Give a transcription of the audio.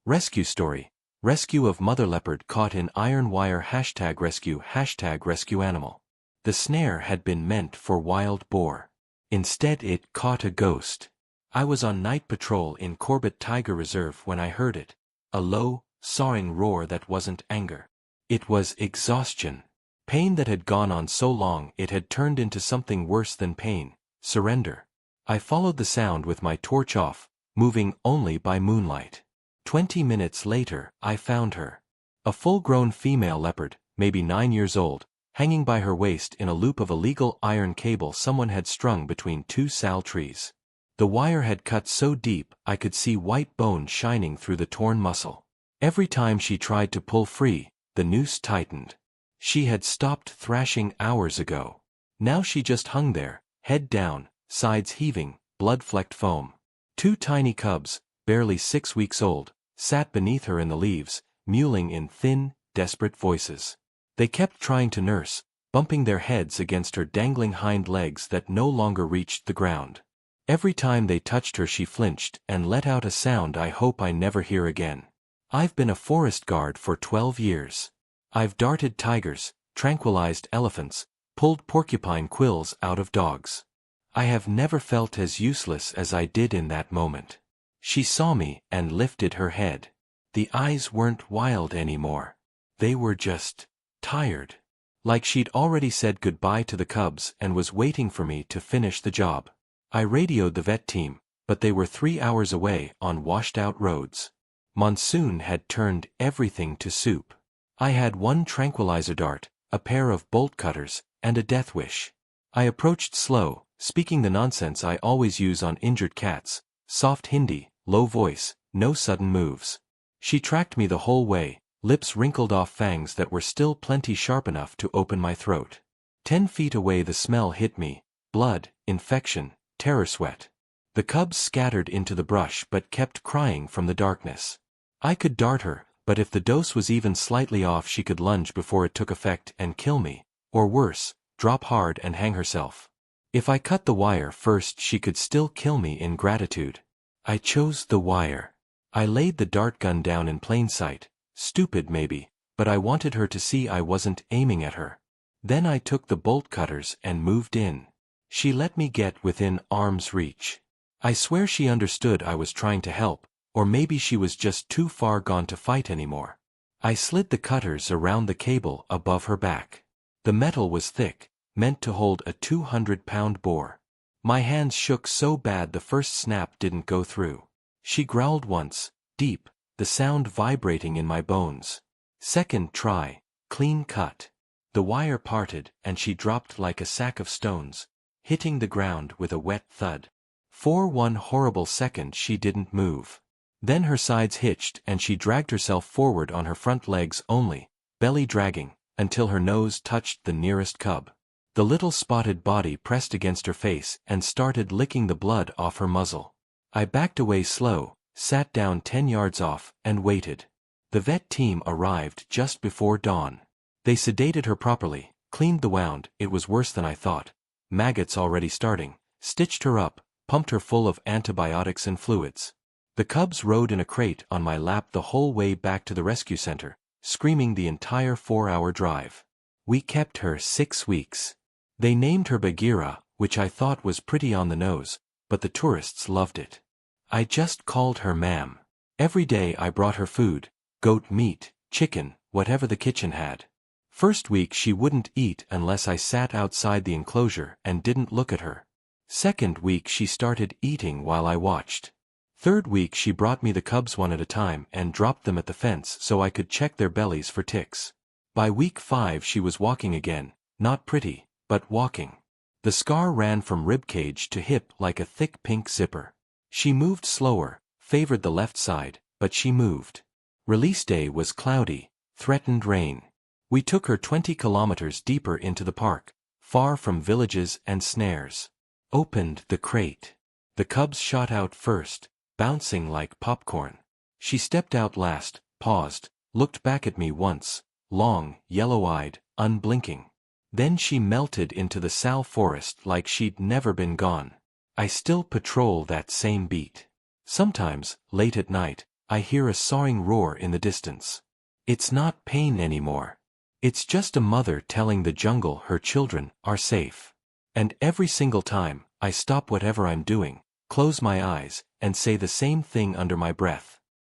Rescue story. Rescue of mother leopard caught in iron wire #rescue #rescue animal. The snare had been meant for wild boar. Instead it caught a ghost. I was on night patrol in Corbett Tiger Reserve when I heard it. A low, sawing roar that wasn't anger. It was exhaustion. Pain that had gone on so long it had turned into something worse than pain. Surrender. I followed the sound with my torch off, moving only by moonlight. 20 minutes later, I found her. A full-grown female leopard, maybe 9 years old, hanging by her waist in a loop of illegal iron cable someone had strung between two sal trees. The wire had cut so deep I could see white bone shining through the torn muscle. Every time she tried to pull free, the noose tightened. She had stopped thrashing hours ago. Now she just hung there, head down, sides heaving, blood-flecked foam. Two tiny cubs, barely 6 weeks old, sat beneath her in the leaves, mewling in thin, desperate voices. They kept trying to nurse, bumping their heads against her dangling hind legs that no longer reached the ground. Every time they touched her she flinched and let out a sound I hope I never hear again. I've been a forest guard for 12 years. I've darted tigers, tranquilized elephants, pulled porcupine quills out of dogs. I have never felt as useless as I did in that moment. She saw me and lifted her head. The eyes weren't wild anymore. They were just tired. Like she'd already said goodbye to the cubs and was waiting for me to finish the job. I radioed the vet team, but they were 3 hours away on washed-out roads. Monsoon had turned everything to soup. I had one tranquilizer dart, a pair of bolt cutters, and a death wish. I approached slow, speaking the nonsense I always use on injured cats, soft Hindi, low voice, no sudden moves. She tracked me the whole way, lips wrinkled off fangs that were still plenty sharp enough to open my throat. 10 feet away the smell hit me, blood, infection, terror sweat. The cubs scattered into the brush but kept crying from the darkness. I could dart her, but if the dose was even slightly off she could lunge before it took effect and kill me, or worse, drop hard and hang herself. If I cut the wire first she could still kill me in gratitude. I chose the wire. I laid the dart gun down in plain sight, stupid maybe, but I wanted her to see I wasn't aiming at her. Then I took the bolt cutters and moved in. She let me get within arm's reach. I swear she understood I was trying to help, or maybe she was just too far gone to fight anymore. I slid the cutters around the cable above her back. The metal was thick, meant to hold a 200-pound boar. My hands shook so bad the first snap didn't go through. She growled once, deep, the sound vibrating in my bones. Second try, clean cut. The wire parted and she dropped like a sack of stones, hitting the ground with a wet thud. For one horrible second she didn't move. Then her sides hitched and she dragged herself forward on her front legs only, belly dragging, until her nose touched the nearest cub. The little spotted body pressed against her face and started licking the blood off her muzzle. I backed away slow, sat down 10 yards off, and waited. The vet team arrived just before dawn. They sedated her properly, cleaned the wound, it was worse than I thought. Maggots already starting, stitched her up, pumped her full of antibiotics and fluids. The cubs rode in a crate on my lap the whole way back to the rescue center, screaming the entire 4-hour drive. We kept her 6 weeks. They named her Bagheera, which I thought was pretty on the nose, but the tourists loved it. I just called her ma'am. Every day I brought her food, goat meat, chicken, whatever the kitchen had. First week she wouldn't eat unless I sat outside the enclosure and didn't look at her. Second week she started eating while I watched. Third week she brought me the cubs one at a time and dropped them at the fence so I could check their bellies for ticks. By week 5 she was walking again, not pretty, but walking. The scar ran from ribcage to hip like a thick pink zipper. She moved slower, favored the left side, but she moved. Release day was cloudy, threatened rain. We took her 20 kilometers deeper into the park, far from villages and snares. Opened the crate. The cubs shot out first, bouncing like popcorn. She stepped out last, paused, looked back at me once, long, yellow-eyed, unblinking. Then she melted into the sal forest like she'd never been gone. I still patrol that same beat. Sometimes, late at night, I hear a sawing roar in the distance. It's not pain anymore. It's just a mother telling the jungle her children are safe. And every single time, I stop whatever I'm doing, close my eyes, and say the same thing under my breath.